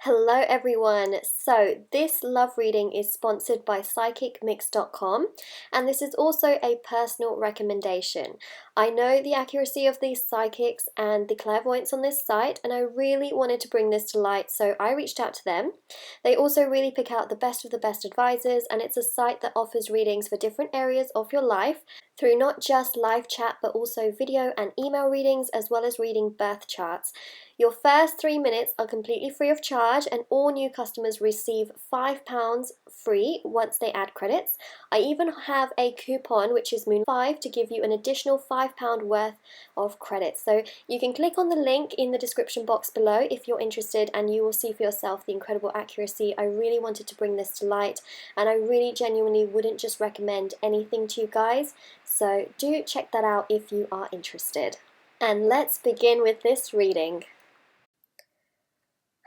Hello everyone, so this love reading is sponsored by psychicmix.com and this is also a personal recommendation. I know the accuracy of these psychics and the clairvoyance on this site and I really wanted to bring this to light, so I reached out to them. They also really pick out the best advisors, and it's a site that offers readings for different areas of your life through not just live chat but also video and email readings, as well as reading birth charts. Your first 3 minutes are completely free of charge and all new customers receive £5 free once they add credits. I even have a coupon which is Moon5 to give you an additional £5 worth of credits. So you can click on the link in the description box below if you're interested, and you will see for yourself the incredible accuracy. I really wanted to bring this to light and I really genuinely wouldn't just recommend anything to you guys. So do check that out if you are interested. And let's begin with this reading.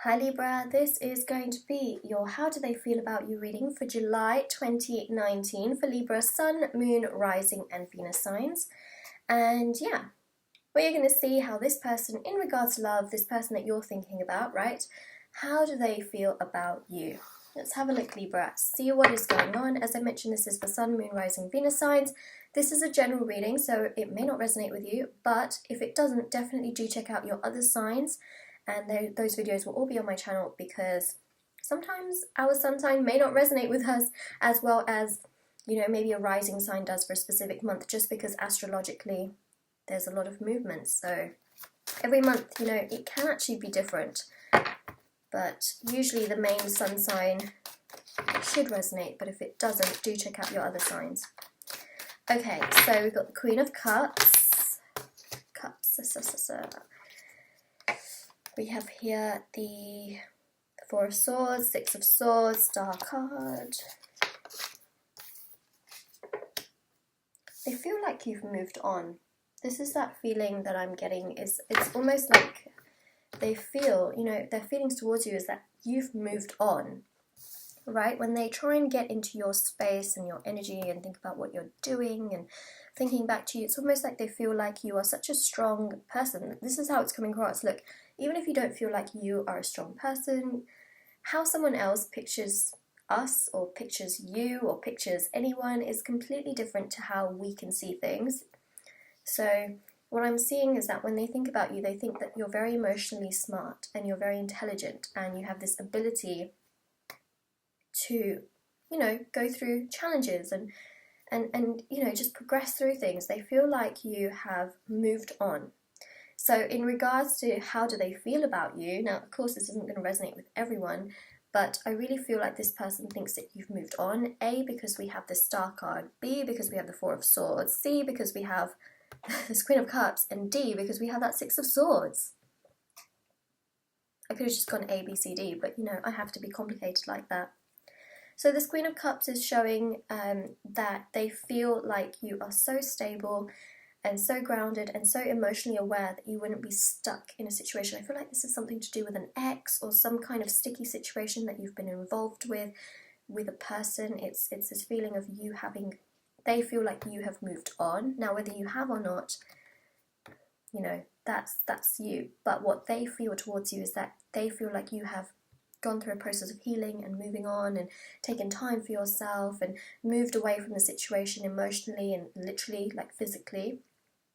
Hi Libra, this is going to be your How Do They Feel About You reading for July 2019 for Libra Sun, Moon, Rising and Venus signs. And yeah, we're going to see how this person, in regards to love, this person that you're thinking about, right? How do they feel about you? Let's have a look, Libra, see what is going on. As I mentioned, this is for Sun, Moon, Rising, Venus signs. This is a general reading, so it may not resonate with you, but if it doesn't, definitely do check out your other signs. And those videos will all be on my channel, because sometimes our sun sign may not resonate with us as well as, you know, maybe a rising sign does for a specific month, just because astrologically there's a lot of movement. So every month, you know, it can actually be different. But usually the main sun sign should resonate, but if it doesn't, do check out your other signs. Okay, so we've got the Queen of Cups. We have here the Four of Swords, Six of Swords, Star card. They feel like you've moved on. This is that feeling that I'm getting. It's almost like they feel, you know, their feelings towards you is that you've moved on, right? When they try and get into your space and your energy and think about what you're doing and thinking back to you, it's almost like they feel like you are such a strong person. This is how it's coming across. Look, even if you don't feel like you are a strong person, how someone else pictures us or pictures you or pictures anyone is completely different to how we can see things. So what I'm seeing is that when they think about you, they think that you're very emotionally smart and you're very intelligent and you have this ability to, you know, go through challenges and you know, just progress through things. They feel like you have moved on. So in regards to how do they feel about you, now of course this isn't going to resonate with everyone, but I really feel like this person thinks that you've moved on. A, because we have the Star card. B, because we have the Four of Swords. C, because we have this Queen of Cups. And D, because we have that Six of Swords. I could have just gone A, B, C, D, but you know, I have to be complicated like that. So this Queen of Cups is showing that they feel like you are so stable and so grounded and so emotionally aware that you wouldn't be stuck in a situation. I feel like this is something to do with an ex or some kind of sticky situation that you've been involved with a person. It's this feeling of you having, they feel like you have moved on. Now whether you have or not, you know, that's you. But what they feel towards you is that they feel like you have gone through a process of healing and moving on and taken time for yourself and moved away from the situation emotionally and literally, like physically.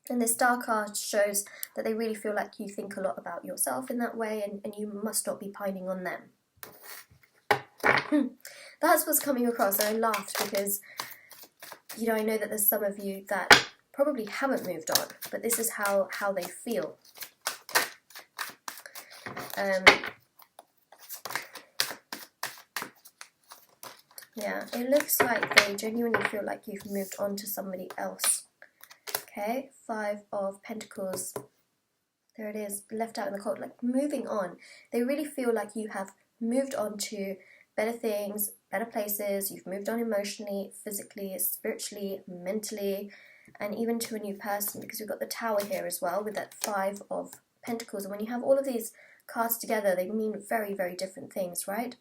And the Star card shows that they really feel like you think a lot about yourself in that way, and you must not be pining on them. That's what's coming across, and I laughed because, you know, I know that there's some of you that probably haven't moved on, but this is how they feel. Yeah, it looks like they genuinely feel like you've moved on to somebody else. Okay, Five of Pentacles. There it is, left out in the cold, like moving on. They really feel like you have moved on to better things, better places. You've moved on emotionally, physically, spiritually, mentally, and even to a new person, because we've got the Tower here as well with that Five of Pentacles. And when you have all of these cards together, they mean very, very different things, right?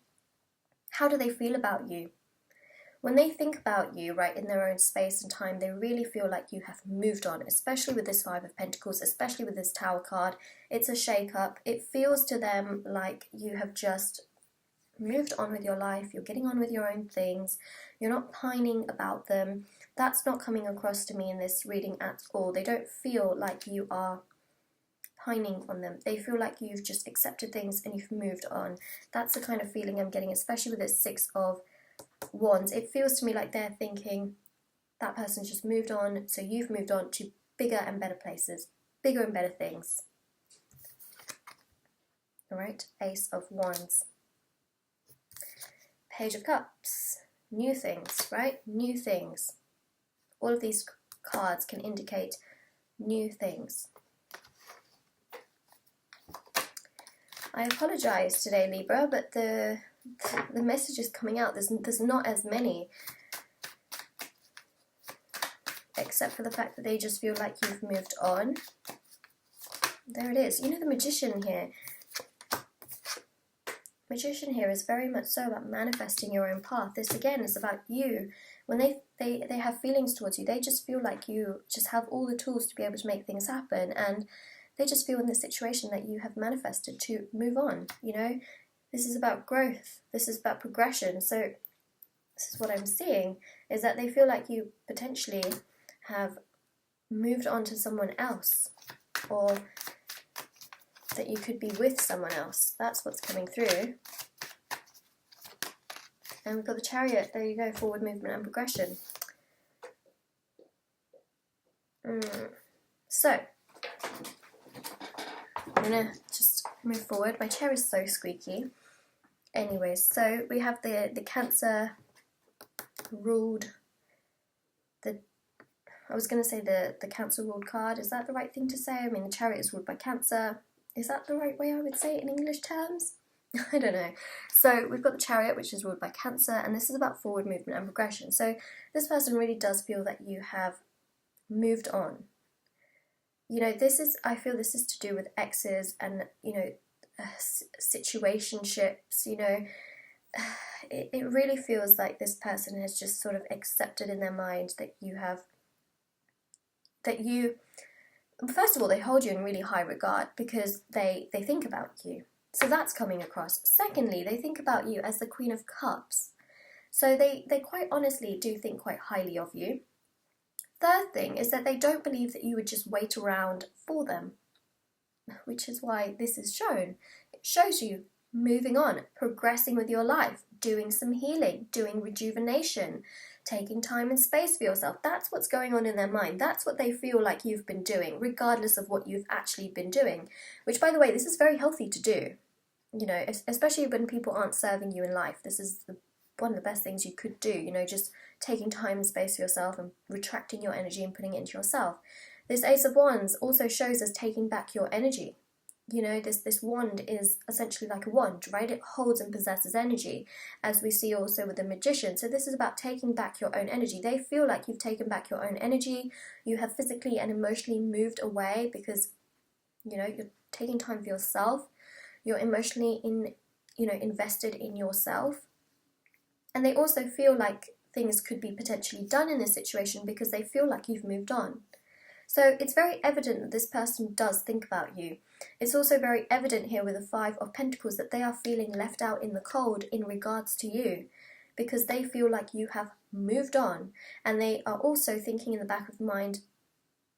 How do they feel about you? When they think about you, right, in their own space and time, they really feel like you have moved on, especially with this Five of Pentacles, especially with this Tower card. It's a shake-up. It feels to them like you have just moved on with your life, you're getting on with your own things, you're not pining about them. That's not coming across to me in this reading at all. They don't feel like you are pining on them. They feel like you've just accepted things and you've moved on. That's the kind of feeling I'm getting, especially with this Six of Wands. It feels to me like they're thinking that person's just moved on, so you've moved on to bigger and better places, bigger and better things. Alright, Ace of Wands. Page of Cups. New things, right? New things. All of these cards can indicate new things. I apologize today, Libra, but the messages coming out, there's not as many, except for the fact that they just feel like you've moved on. There it is. You know, the Magician here. Magician here is very much so about manifesting your own path. This again is about you. When they have feelings towards you, they just feel like you just have all the tools to be able to make things happen, and they just feel in this situation that you have manifested to move on. You know, this is about growth. This is about progression. So this is what I'm seeing, is that they feel like you potentially have moved on to someone else, or that you could be with someone else. That's what's coming through. And we've got the Chariot. There you go, forward movement and progression. So I'm going to just move forward. My chair is so squeaky. Anyways, so we have the Cancer ruled, I was going to say the Cancer ruled card. Is that the right thing to say? I mean, the Chariot is ruled by Cancer. Is that the right way I would say it in English terms? I don't know. So we've got the Chariot, which is ruled by Cancer, and this is about forward movement and progression. So this person really does feel that you have moved on. You know, I feel this is to do with exes and, you know, situationships, you know. It really feels like this person has just sort of accepted in their mind that first of all, they hold you in really high regard because they think about you. So that's coming across. Secondly, they think about you as the Queen of Cups. So they quite honestly do think quite highly of you. Third thing is that they don't believe that you would just wait around for them, which is why this is shown. It shows you moving on, progressing with your life, doing some healing, doing rejuvenation, taking time and space for yourself. That's what's going on in their mind. That's what they feel like you've been doing, regardless of what you've actually been doing. Which, by the way, this is very healthy to do. You know, especially when people aren't serving you in life. This is one of the best things you could do. You know, just taking time and space for yourself and retracting your energy and putting it into yourself. This Ace of Wands also shows us taking back your energy. You know, this wand is essentially like a wand, right? It holds and possesses energy, as we see also with the Magician. So this is about taking back your own energy. They feel like you've taken back your own energy. You have physically and emotionally moved away because, you know, you're taking time for yourself. You're emotionally invested in yourself. And they also feel like things could be potentially done in this situation because they feel like you've moved on. So it's very evident that this person does think about you. It's also very evident here with the Five of Pentacles that they are feeling left out in the cold in regards to you because they feel like you have moved on, and they are also thinking in the back of the mind,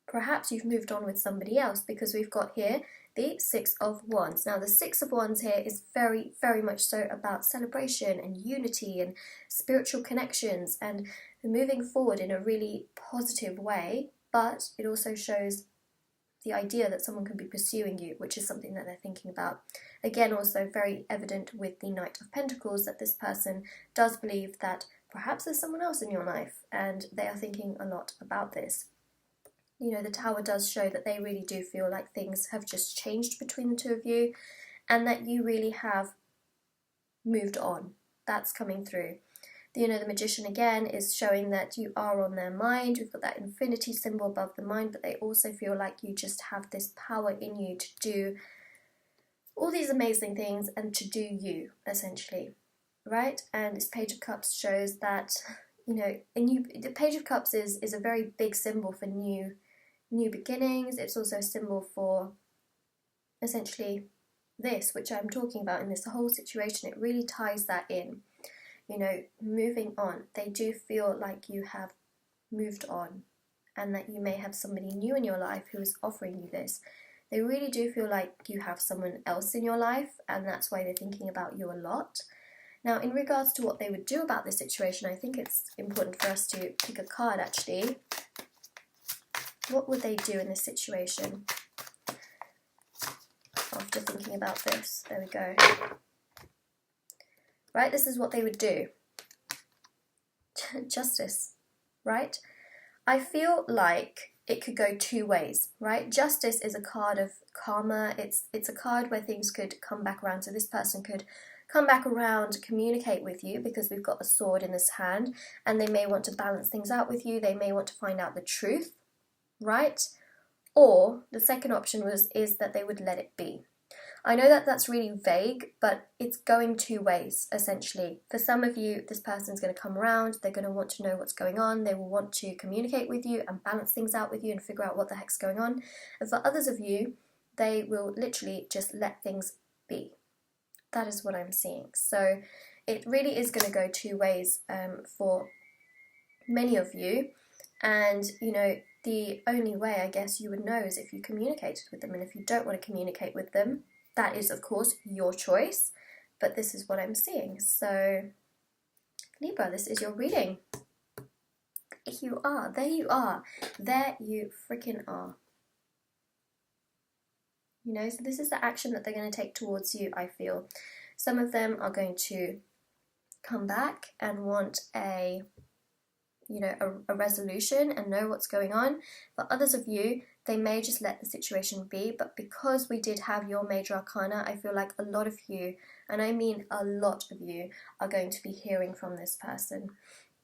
perhaps you've moved on with somebody else, because we've got here the Six of Wands. Now the Six of Wands here is very, very much so about celebration and unity and spiritual connections and moving forward in a really positive way. But it also shows the idea that someone can be pursuing you, which is something that they're thinking about. Again, also very evident with the Knight of Pentacles that this person does believe that perhaps there's someone else in your life, and they are thinking a lot about this. You know, the Tower does show that they really do feel like things have just changed between the two of you, and that you really have moved on. That's coming through. You know, the Magician again is showing that you are on their mind. We've got that infinity symbol above the mind, but they also feel like you just have this power in you to do all these amazing things and to do you, essentially, right? And this Page of Cups shows that, you know, the Page of Cups is a very big symbol for new beginnings. It's also a symbol for essentially this, which I'm talking about in this whole situation, it really ties that in. You know, moving on. They do feel like you have moved on, and that you may have somebody new in your life who is offering you this. They really do feel like you have someone else in your life, and that's why they're thinking about you a lot. Now, in regards to what they would do about this situation, I think it's important for us to pick a card, actually. What would they do in this situation? After thinking about this, there we go. Right, this is what they would do. Justice, right? I feel like it could go two ways, right? Justice is a card of karma. It's a card where things could come back around. So this person could come back around, communicate with you, because we've got a sword in this hand, and they may want to balance things out with you. They may want to find out the truth, right? Or the second option is that they would let it be. I know that that's really vague, but it's going two ways, essentially. For some of you, this person's going to come around, they're going to want to know what's going on, they will want to communicate with you and balance things out with you and figure out what the heck's going on. And for others of you, they will literally just let things be. That is what I'm seeing. So it really is going to go two ways for many of you. And, you know, the only way, I guess, you would know is if you communicated with them. And if you don't want to communicate with them, that is, of course, your choice, but this is what I'm seeing. So, Libra, this is your reading. You are. There you are. There you freaking are. You know, so this is the action that they're going to take towards you, I feel. Some of them are going to come back and want a resolution and know what's going on. For others of you, they may just let the situation be, but because we did have your major arcana, I feel like a lot of you, and I mean a lot of you, are going to be hearing from this person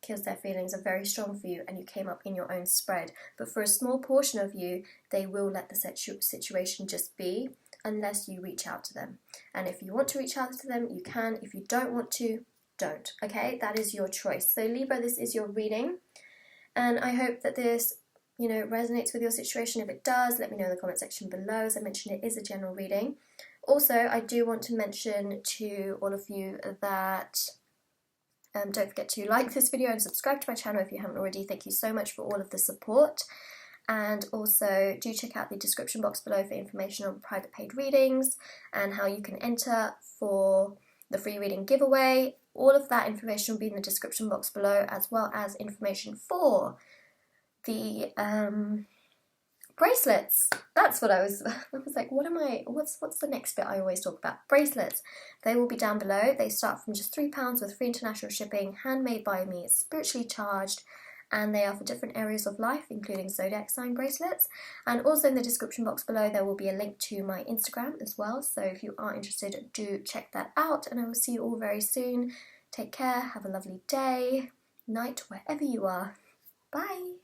because their feelings are very strong for you and you came up in your own spread. But for a small portion of you, they will let the situation just be unless you reach out to them. And if you want to reach out to them, you can. If you don't want to, don't. Okay, that is your choice. So Libra, this is your reading, and I hope that this, you know, resonates with your situation. If it does, let me know in the comment section below. As I mentioned, it is a general reading. Also, I do want to mention to all of you that don't forget to like this video and subscribe to my channel if you haven't already. Thank you so much for all of the support. And also do check out the description box below for information on private paid readings and how you can enter for the free reading giveaway. All of that information will be in the description box below, as well as information for the bracelets. That's what I was like, what's the next bit I always talk about? Bracelets. They will be down below. They start from just £3 with free international shipping, handmade by me, spiritually charged, and they are for different areas of life, including zodiac sign bracelets. And also in the description box below, there will be a link to my Instagram as well. So if you are interested, do check that out. And I will see you all very soon. Take care. Have a lovely day, night, wherever you are. Bye.